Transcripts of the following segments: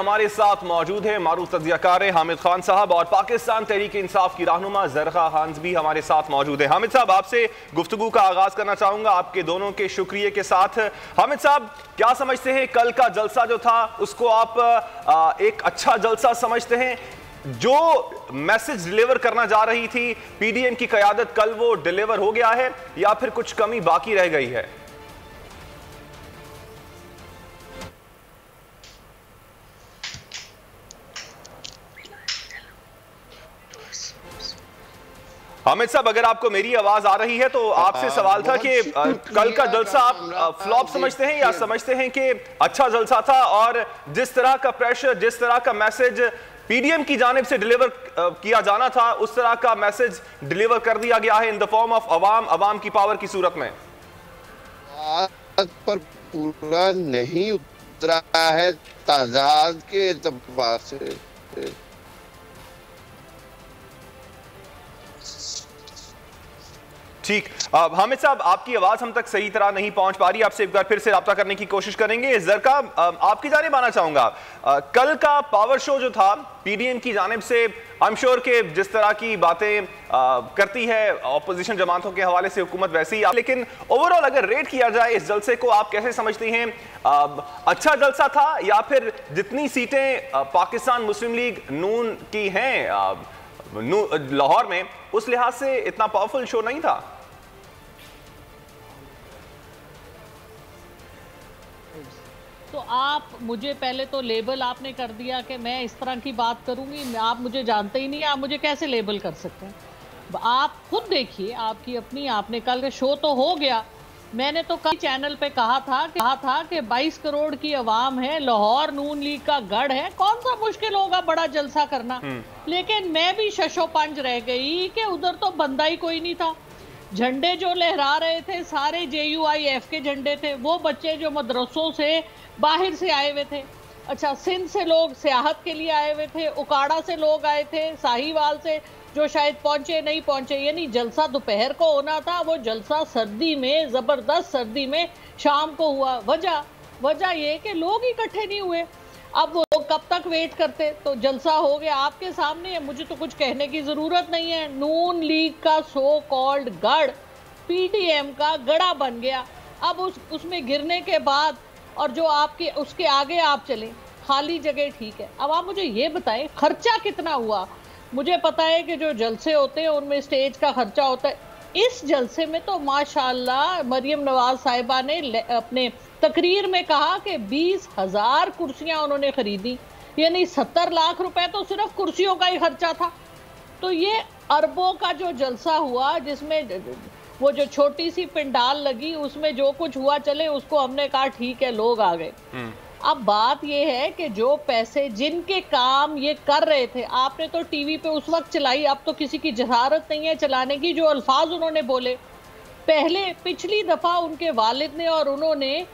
हमारे साथ मौजूद है मारूफ तज्जियाकार हामिद खान साहब और पाकिस्तान तहरीक इंसाफ की रहनुमा जरखा खान भी हमारे साथ मौजूद है। हामिद साहब, आपसे गुफ्तगू का आगाज करना चाहूंगा आपके दोनों के शुक्रिया के साथ। हामिद साहब, क्या समझते हैं कल का जलसा जो था उसको आप एक अच्छा जलसा समझते हैं? जो मैसेज डिलीवर करना जा रही थी पीडीएम की क़यादत, कल वो डिलीवर हो गया है या फिर कुछ कमी बाकी रह गई है? हामिद साहब, अगर आपको मेरी आवाज आ रही है तो आपसे सवाल था कि कल का जलसा आप फ्लॉप समझते हैं या समझते हैं कि अच्छा जलसा था, और जिस तरह का प्रेशर, जिस तरह का मैसेज पीडीएम की जानिब से डिलीवर किया जाना था उस तरह का मैसेज डिलीवर कर दिया गया है इन द फॉर्म ऑफ अवाम की पावर की सूरत में? पर पूरा नहीं उतरा है तादाद के एतबार से। ठीक, हामिद साहब, आपकी आवाज हम तक सही तरह नहीं पहुंच पा रही, आपसे एक बार फिर से राब्ता करने की कोशिश करेंगे। जरका, आपकी जानिब आना चाहूंगा, कल का पावर शो जो था पीडीएम की जानिब से, आई एम श्योर के जिस तरह की बातें करती है ऑपोजिशन जमातों के हवाले से हुकूमत वैसे ही, लेकिन ओवरऑल अगर रेट किया जाए इस जलसे को, आप कैसे समझती हैं? अच्छा जलसा था या फिर जितनी सीटें पाकिस्तान मुस्लिम लीग नून की हैं लाहौर में, उस लिहाज से इतना पावरफुल शो नहीं था? तो आप मुझे पहले तो लेबल आपने कर दिया कि मैं इस तरह की बात करूंगी। आप मुझे जानते ही नहीं, आप मुझे कैसे लेबल कर सकते हैं? आप खुद देखिए, आपकी अपनी, आपने कल शो तो हो गया, मैंने तो कल चैनल पे कहा था कि 22 करोड़ की आवाम है, लाहौर नून लीग का गढ़ है, कौन सा मुश्किल होगा बड़ा जलसा करना। लेकिन मैं भी शशोपंज रह गई कि उधर तो बंदा ही कोई नहीं था। झंडे जो लहरा रहे थे सारे JUIF के झंडे थे, वो बच्चे जो मदरसों से बाहर से आए हुए थे, अच्छा सिंध से लोग सियाहत के लिए आए हुए थे, उकाड़ा से लोग आए थे, साहिवाल से जो शायद पहुंचे नहीं पहुंचे, यानी जलसा दोपहर को होना था, वो जलसा सर्दी में, जबरदस्त सर्दी में शाम को हुआ। वजह ये कि लोग इकट्ठे नहीं हुए। अब वो लोग कब तक वेट करते? तो जलसा हो गया आपके सामने है, मुझे तो कुछ कहने की जरूरत नहीं है। नून लीग का सो कॉल्ड गढ़ पीडीएम का गड़ा बन गया। अब उसमें गिरने के बाद और जो आपके उसके आगे आप चले, खाली जगह ठीक है। अब आप मुझे ये बताएं खर्चा कितना हुआ? मुझे पता है कि जो जलसे होते हैं उनमें स्टेज का खर्चा होता है। इस जलसे में तो माशाल्लाह मरियम नवाज साहिबा ने अपने तकरीर में कहा कि 20,000 कुर्सियां उन्होंने खरीदी, यानी 70 लाख रुपए तो सिर्फ कुर्सियों का ही खर्चा था। तो ये अरबों का जो जलसा हुआ, जिसमें वो जो छोटी सी पिंडाल लगी उसमें जो कुछ हुआ, चले उसको हमने कहा ठीक है, लोग आ गए। अब बात ये है कि जो पैसे जिनके काम ये कर रहे थे, आपने तो टीवी पे उस वक्त चलाई, अब तो किसी की जसारत नहीं है चलाने की। जो अल्फाज उन्होंने बोले पहले, पिछली दफा उनके वालिद ने और उन्होंने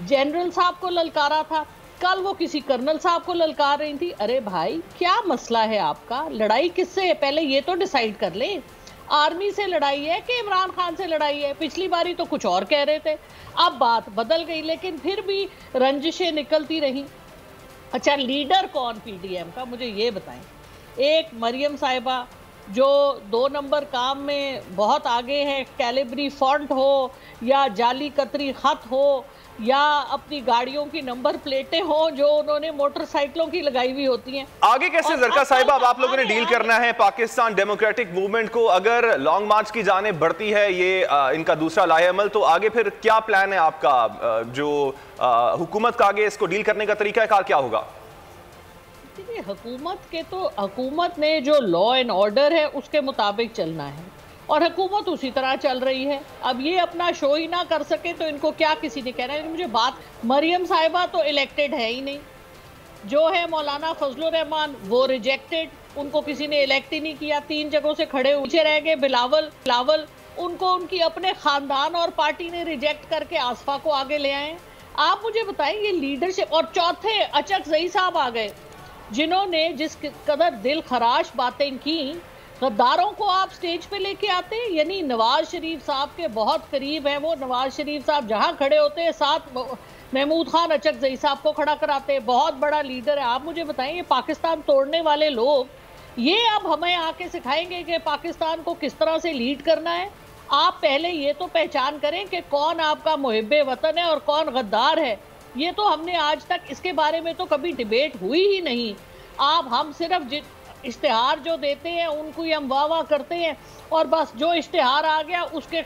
जनरल साहब को ललकारा था, कल वो किसी कर्नल साहब को ललकार रही थी। अरे भाई, क्या मसला है आपका? लड़ाई किससे है पहले ये तो डिसाइड कर लें। आर्मी से लड़ाई है कि इमरान खान से लड़ाई है? पिछली बारी तो कुछ और कह रहे थे, अब बात बदल गई, लेकिन फिर भी रंजिशें निकलती रही। अच्छा, लीडर कौन पीडीएम का, मुझे ये बताएं। एक मरियम साहिबा जो 2 नंबर काम में बहुत आगे है, कैलिब्री फॉन्ट हो या जाली कतरी खत हो या अपनी गाड़ियों की नंबर प्लेटें हो जो उन्होंने मोटरसाइकिलों की लगाई हुई होती हैं। आगे कैसे जरका साहिबा अब आप लोगों ने डील करना है पाकिस्तान डेमोक्रेटिक मूवमेंट को? अगर लॉन्ग मार्च की जानिब बढ़ती है ये इनका दूसरा लाहेअमल, तो आगे फिर क्या प्लान है आपका? जो हुकूमत का आगे इसको डील करने का तरीका क्या होगा? हुकूमत ने जो लॉ एंड ऑर्डर है उसके मुताबिक चलना है और हुकूमत उसी तरह चल रही है। अब ये अपना शो ही ना कर सके तो इनको क्या किसी ने कहना है? मुझे बात, मरियम साहिबा तो इलेक्टेड है ही नहीं, जो है मौलाना फजलुर रहमान वो रिजेक्टेड, उनको किसी ने इलेक्ट ही नहीं किया, 3 जगहों से खड़े पीछे रह गए। बिलावल उनको उनकी अपने खानदान और पार्टी ने रिजेक्ट करके आसफा को आगे ले आए। आप मुझे बताएं ये लीडरशिप। और चौथे अचकजई साहब आ गए, जिन्होंने जिस कदर दिल खराश बातें की, गद्दारों को आप स्टेज पे लेके आते, यानी नवाज शरीफ साहब के बहुत करीब है वो। नवाज शरीफ साहब जहां खड़े होते हैं, साथ महमूद खान अचकजई साहब को खड़ा कराते हैं, बहुत बड़ा लीडर है। आप मुझे बताएं, ये पाकिस्तान तोड़ने वाले लोग ये अब हमें आके सिखाएंगे कि पाकिस्तान को किस तरह से लीड करना है? आप पहले ये तो पहचान करें कि कौन आपका मुहिब्बे वतन है और कौन गद्दार है। ये तो हमने आज तक इसके बारे में तो कभी डिबेट हुई ही नहीं। हम सिर्फ इश्तिहार जो देते हैं उनको ही हम वाह करते हैं और बस जो इश्तिहार आ गया उसके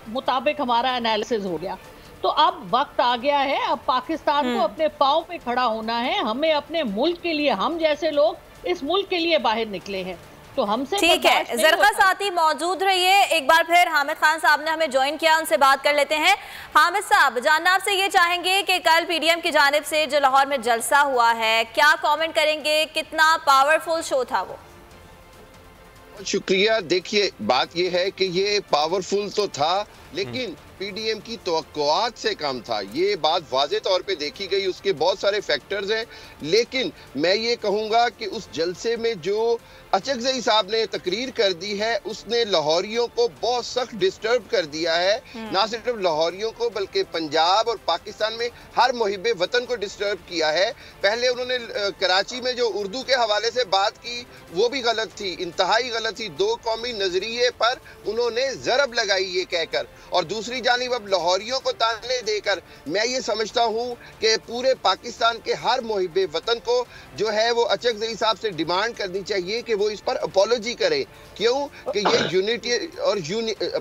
मुताबिक हमारा एनालिसिस हो गया। तो अब वक्त आ गया है, अब पाकिस्तान को अपने पाँव पे खड़ा होना है। हमें अपने मुल्क के लिए, हम जैसे लोग इस मुल्क के लिए बाहर निकले हैं, तो हमसे ठीक है। ज़रका साथी मौजूद रहिए। एक बार फिर हामिद खान साहब ने हमें ज्वाइन किया, उनसे बात कर लेते हैं। हामिद साहब, जानना आपसे ये चाहेंगे कि कल पीडीएम की जानिब से जो लाहौर में जलसा हुआ है, क्या कमेंट करेंगे? कितना पावरफुल शो था वो? शुक्रिया। देखिए, बात ये है कि ये पावरफुल तो था, लेकिन पीडीएम की तवक्कुआत से कम था। ये बात वाज़े तौर पे देखी गई। उसके बहुत सारे फैक्टर्स हैं, लेकिन मैं ये कहूँगा कि उस जलसे में जो अचकजई साहब ने तकरीर कर दी है, उसने लाहौरियों को बहुत सख्त डिस्टर्ब कर दिया है। ना सिर्फ लाहौरियों को, बल्कि पंजाब और पाकिस्तान में हर मुहिब्बे वतन को डिस्टर्ब किया है। पहले उन्होंने कराची में जो उर्दू के हवाले से बात की, वो भी गलत थी, इंतहाई गलत थी। दो कौमी नजरिए पर उन्होंने ज़रब लगाई ये कहकर, और दूसरी जानिब अब लाहौरियों को ताने देकर। मैं ये समझता हूँ कि पूरे पाकिस्तान के हर मुहिब्बे वतन को जो है वो अचकजई साहब से डिमांड करनी चाहिए कि वो इस पर अपॉलोजी करे। क्यों? कि ये यूनिटी और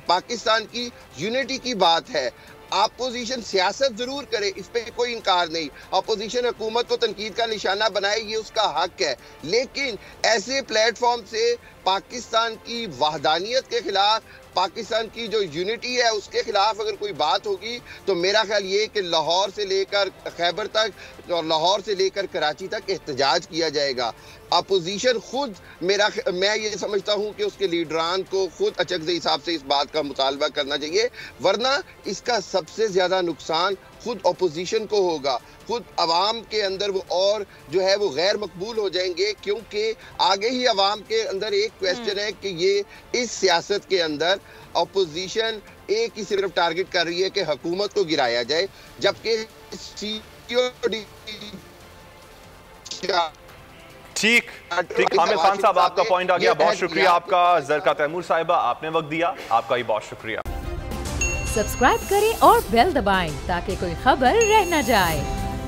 पाकिस्तान की यूनिटी की बात है। अपोजिशन सियासत जरूर करे, इस पे कोई इनकार नहीं। अपोजिशन हुकूमत को तनकीद का निशाना बनाए, ये उसका हक है, लेकिन ऐसे प्लेटफॉर्म से पाकिस्तान की वहदानियत के खिलाफ, पाकिस्तान की जो यूनिटी है उसके खिलाफ अगर कोई बात होगी, तो मेरा ख्याल ये कि लाहौर से लेकर खैबर तक और लाहौर से लेकर कराची तक एहतजाज किया जाएगा। अपोजिशन खुद, मैं ये समझता हूँ कि उसके लीडरान को खुद अचकजई साहब से इस बात का मुतालबा करना चाहिए, वरना इसका सबसे ज्यादा नुकसान खुद अपोजिशन को होगा। खुद अवाम के अंदर वो और जो है वो गैर मकबूल हो जाएंगे, क्योंकि आगे ही अवाम के अंदर एक क्वेश्चन है कि ये इस सियासत के अंदर अपोजिशन एक ही सिर्फ टारगेट कर रही है कि हुकूमत को गिराया जाए, जबकि ठीक हामिद खान साहब, आपका पॉइंट आ गया। बहुत शुक्रिया आपका। ज़रका तैमूर साहिबा, आपने वक्त दिया, आपका ही बहुत शुक्रिया। सब्सक्राइब करें और बेल दबाएं ताकि कोई खबर रह न जाए।